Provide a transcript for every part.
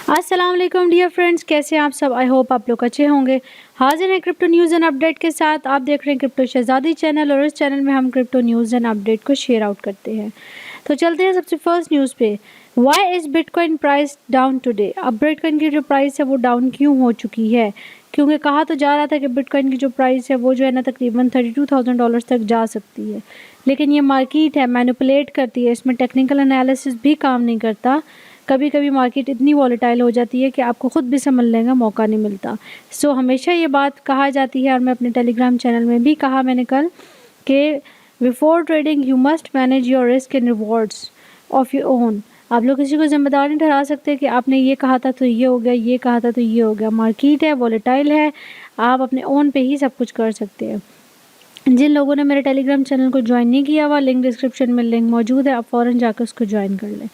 अस्सलाम वालेकुम dear friends, कैसे हैं आप सब। आई होप आप लोग अच्छे होंगे। हाजिर हैं क्रिप्टो न्यूज़ एंड अपडेट के साथ। आप देख रहे हैं क्रिप्टो शहजादी चैनल और इस चैनल में हम क्रिप्टो न्यूज़ एंड अपडेट को शेयर आउट करते हैं। तो चलते हैं सबसे फर्स्ट न्यूज़ पे। Why is bitcoin price down today. अब बिटकॉइन की जो प्राइस है वो डाउन क्यों हो चुकी है, क्योंकि कहा तो जा रहा था कि बिटकॉइन की जो प्राइस है वो जो है ना तकरीबन $32,000 तक जा सकती है, लेकिन ये मार्केट है मैनिपुलेट करती है, इसमें टेक्निकल एनालिसिस भी काम नहीं करता। कभी कभी मार्केट इतनी वॉलेटाइल हो जाती है कि आपको ख़ुद भी समझने का मौका नहीं मिलता। सो हमेशा ये बात कहा जाती है और मैं अपने टेलीग्राम चैनल में भी कहा मैंने कल कि before trading you must manage your risk and rewards of your own. आप लोग किसी को जिम्मेदार नहीं ठहरा सकते कि आपने ये कहा था तो ये हो गया, ये कहा था तो ये हो गया। मार्केट है, वॉलेटाइल है, आप अपने ओन पे ही सब कुछ कर सकते हैं। जिन लोगों ने मेरे टेलीग्राम चैनल को ज्वाइन नहीं किया हुआ, लिंक डिस्क्रिप्शन में लिंक मौजूद है, आप फ़ौरन जाकर उसको ज्वाइन कर लें।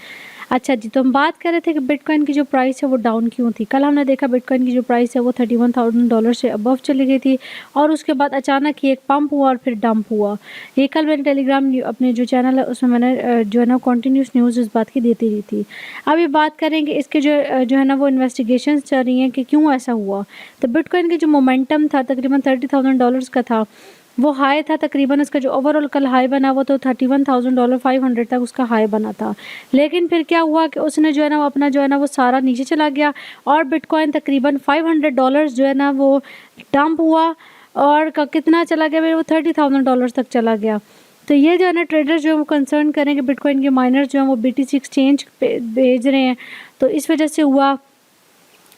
अच्छा जी, तो हम बात कर रहे थे कि बिटकॉइन की जो प्राइस है वो डाउन क्यों थी। कल हमने देखा बिटकॉइन की जो प्राइस है वो $31,000 से अबव चली गई थी और उसके बाद अचानक ही एक पंप हुआ और फिर डंप हुआ। ये कल मैंने टेलीग्राम अपने जो चैनल है उसमें मैंने जो है ना कंटिन्यूस न्यूज़ इस बात की देती रही थी। अब ये बात करेंगे इसके जो है ना वो इन्वेस्टिगेशंस चल रही हैं कि क्यों ऐसा हुआ। तो बिटकॉइन की जो मोमेंटम था तकरीबन $30,000 का था, वो हाई था। तकरीबन उसका जो ओवरऑल कल हाई बना वो तो $31,500 तक उसका हाई बना था। लेकिन फिर क्या हुआ कि उसने जो है ना वो अपना जो है ना वो सारा नीचे चला गया और बिटकॉइन तकरीबन $500 जो है ना वो डंप हुआ और कितना चला गया, फिर वो $30,000 तक चला गया। तो ये जो है ना ट्रेडर्स जो है वो कंसर्न करें कि बिटकॉइन के माइनर्स जो हैं वो BTC एक्सचेंज पे भेज रहे हैं, तो इस वजह से हुआ।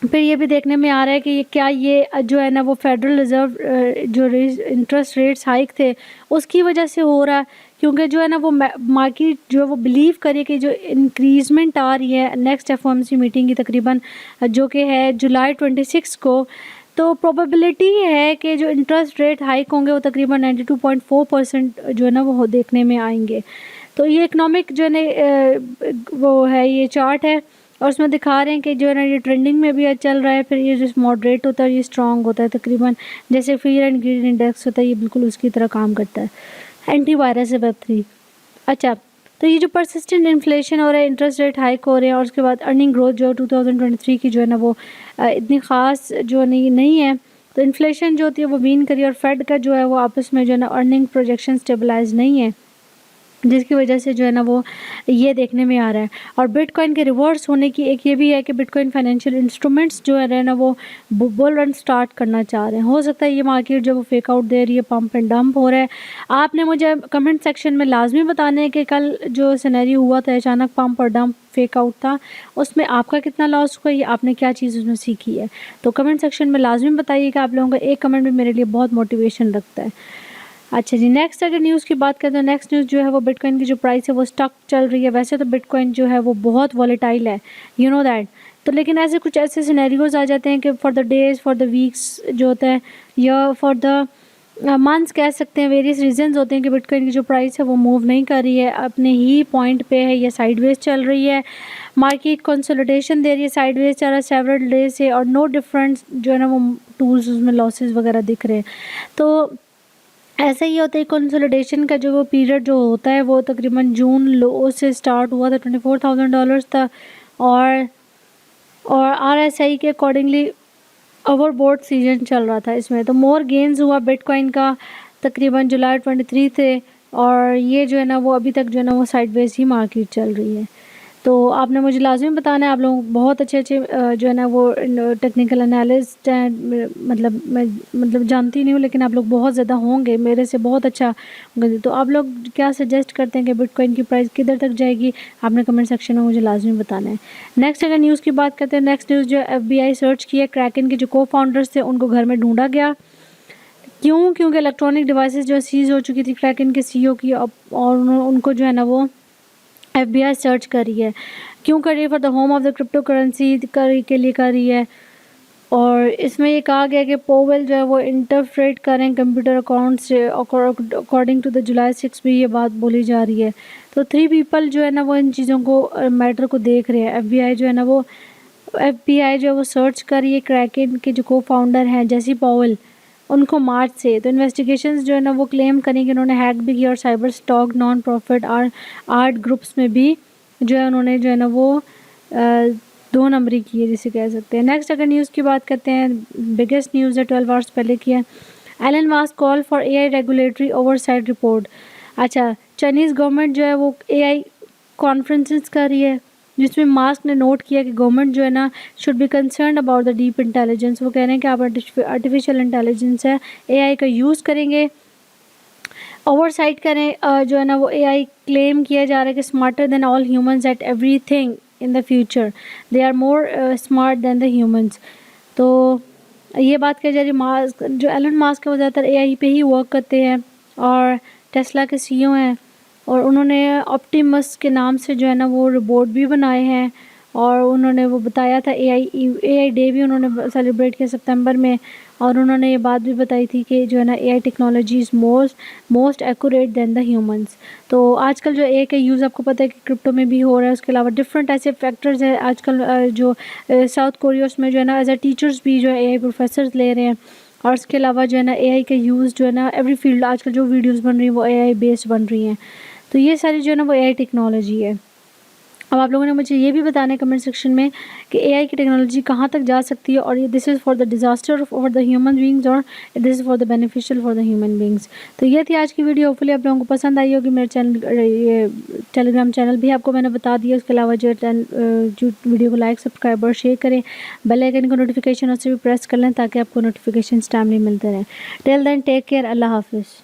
फिर ये भी देखने में आ रहा है कि क्या ये जो है ना वो फेडरल रिज़र्व जो इंटरेस्ट रेट्स हाइक थे उसकी वजह से हो रहा है, क्योंकि जो है ना वो मार्केट जो है वो बिलीव करे कि जो इंक्रीजमेंट आ रही है नेक्स्ट FOMC मीटिंग की तकरीबन जो कि है जुलाई 26 को, तो प्रोबेबिलिटी है कि जो इंटरेस्ट रेट हाइक होंगे वो तकरीबन 92.4% जो है ना वो देखने में आएंगे। तो ये इकनॉमिक जो है ना वो है, ये चार्ट है और उसमें दिखा रहे हैं कि जो है ना ये ट्रेंडिंग में भी चल रहा है, फिर ये जो मॉडरेट होता है ये स्ट्रॉन्ग होता है। तकरीबन जैसे फियर एंड ग्रीड इंडेक्स होता है ये बिल्कुल उसकी तरह काम करता है। एंटीवायरस है Web3। अच्छा, तो ये जो परसिस्टेंट इन्फ्लेशन हो रहा है, इंटरेस्ट रेट हाइक हो रहे हैं और उसके बाद अर्निंग ग्रोथ जो 2023 की जो है ना वो इतनी ख़ास जो नहीं है। तो इन्फ्लेशन जो होती है वो वीन करी और फेड का जो है वो आपस में जो है ना अर्निंग प्रोजेक्शन स्टेबलाइज नहीं है, जिसकी वजह से जो है ना वो ये देखने में आ रहा है। और बिटकॉइन के रिवर्स होने की एक ये भी है कि बिटकॉइन फाइनेंशियल इंस्ट्रूमेंट्स जो है ना वो बुल रन स्टार्ट करना चाह रहे हैं। हो सकता है ये मार्केट जो वो फेक आउट दे रही है, पंप एंड डंप हो रहा है। आपने मुझे कमेंट सेक्शन में लाजमी बताना है कि कल जो सिनेरियो हुआ था अचानक पंप और डंप फेक आउट था, उसमें आपका कितना लॉस हुआ, ये आपने क्या चीज़ उसमें सीखी है। तो कमेंट सेक्शन में लाजमी बताइएगा। आप लोगों का एक कमेंट भी मेरे लिए बहुत मोटिवेशन रखता है। अच्छा जी, नेक्स्ट अगर न्यूज़ की बात करें तो नेक्स्ट न्यूज़ जो है वो बिटकॉइन की जो प्राइस है वो स्टक चल रही है। वैसे तो बिटकॉइन जो है वो बहुत वॉलेटाइल है, यू नो दैट। तो लेकिन ऐसे कुछ ऐसे सिनेरियोज आ जाते हैं कि for the days, for the weeks जो होता है, या फॉर द मंथ्स कह सकते हैं, वेरियस रीजंस होते हैं कि बिटकॉइन की जो प्राइस है वो मूव नहीं कर रही है, अपने ही पॉइंट पे है या साइडवेज चल रही है। मार्केट कंसोलिडेशन दे रही है, साइडवेज चल रहा है सेवरल डेज से और नो डिफरेंस जो है ना वो टूल्स उसमें लॉसेस वगैरह दिख रहे हैं। तो ऐसा ही होता है कंसोलिडेशन का जो वो पीरियड जो होता है वो तकरीबन जून लो से स्टार्ट हुआ था, $24,000 था और RSI के अकॉर्डिंगली ओवरबोट सीजन चल रहा था इसमें। तो मोर गेंस हुआ बिटकॉइन का तकरीबन जुलाई 23 थे और ये जो है ना वो अभी तक जो है ना वो साइडवेज ही मार्केट चल रही है। तो आपने मुझे लाजमी बताना है। आप लोग बहुत अच्छे जो है ना वो टेक्निकल एनालिस्ट हैं, मैं जानती नहीं हूँ लेकिन आप लोग बहुत ज़्यादा होंगे, मेरे से बहुत अच्छा होंगे। तो आप लोग क्या सजेस्ट करते हैं कि बिटकॉइन की प्राइस किधर तक जाएगी, आपने कमेंट सेक्शन में मुझे लाजमी बताना है। नेक्स्ट अगर न्यूज़ की बात करते हैं, नेक्स्ट न्यूज़ जो FBI सर्च की है, क्रैकन के जो को-फाउंडर्स थे उनको घर में ढूंढा गया। क्यों? क्योंकि इलेक्ट्रॉनिक डिवाइसेस जो सीज हो चुकी थी क्रैकन के CEO की, और उनको जो है ना वो FBI सर्च कर रही है। क्यों कर रही है? For the home of the crypto currency के लिए कर रही है। और इसमें ये कहा गया कि पोवेल जो है वो इंटरफ्रेट करें कंप्यूटर अकाउंट से, अकॉर्डिंग टू द जुलाई 6 भी ये बात बोली जा रही है। तो 3 पीपल जो है ना वो इन चीज़ों को मैटर को देख रहे हैं। FBI जो है ना वो सर्च कर रही है क्रैकन के जो को-फाउंडर हैं जेसी पावेल, उनको मार्च से। तो इन्वेस्टिगेशंस जो है ना वो क्लेम करें कि उन्होंने हैक भी किया और cyber stock non profit art groups में भी जो है उन्होंने जो है ना वो 2 नंबरी की है जिसे कह सकते हैं। नेक्स्ट अगर न्यूज़ की बात करते हैं, बिगेस्ट न्यूज़ है 12 आवर्स पहले की है। Elon Musk call for AI regulatory oversight report. अच्छा, चाइनीज़ गवर्नमेंट जो है वो एआई कॉन्फ्रेंसेस कर रही है, जिसमें मास्क ने नोट किया कि गवर्नमेंट जो है ना should be concern about the deep intelligence. वो कह रहे हैं कि आप आर्टिफिशियल इंटेलिजेंस है एआई का यूज़ करेंगे, ओवरसाइट करें। जो है ना वो एआई क्लेम किया जा रहा है कि smarter than all humans at everything in the future, they are more smart than the humans. तो ये बात कही जा रही है। मास्क जो एलन मास्क है वो ज़्यादातर एआई पे ही वर्क करते हैं और टेस्ला के सीईओ हैं, और उन्होंने ऑप्टिमस के नाम से जो है ना वो रोबोट भी बनाए हैं, और उन्होंने वो बताया था एआई डे भी उन्होंने सेलिब्रेट किया सितंबर में, और उन्होंने ये बात भी बताई थी कि जो है ना AI technology is most accurate then the humans. तो आजकल जो एआई का यूज़ आपको पता है कि क्रिप्टो में भी हो रहा है, उसके अलावा डिफरेंट ऐसे फैक्टर्स हैं आजकल। जो साउथ कोरिया में जो है ना एज अ टीचर्स भी जो है एआई प्रोफेसर्स ले रहे हैं, और इसके अलावा जो है ना एआई का यूज़ जो है ना एवरी फील्ड आजकल जो वीडियोज़ बन रही हैं वो एआई बेस्ड बन रही हैं। तो ये सारी जो है ना वो एआई टेक्नोलॉजी है। अब आप लोगों ने मुझे ये भी बताना है कमेंट सेक्शन में कि एआई की टेक्नोलॉजी कहाँ तक जा सकती है, और ये this is for the disaster for the human beings और this is for the beneficial for the human beings. तो ये थी आज की वीडियो, होपफुली आप लोगों को पसंद आई होगी। मेरे चैनल ये टेलीग्राम चैनल भी आपको मैंने बता दिया। उसके अलावा जो वीडियो को लाइक सब्सक्राइब और शेयर करें, बेल आइकन को नोटिफिकेशन उससे भी प्रेस कर लें ताकि आपको नोटिफिकेशन टाइमली मिलते रहें। टिल देन टेक केयर, अल्लाह हाफिज़।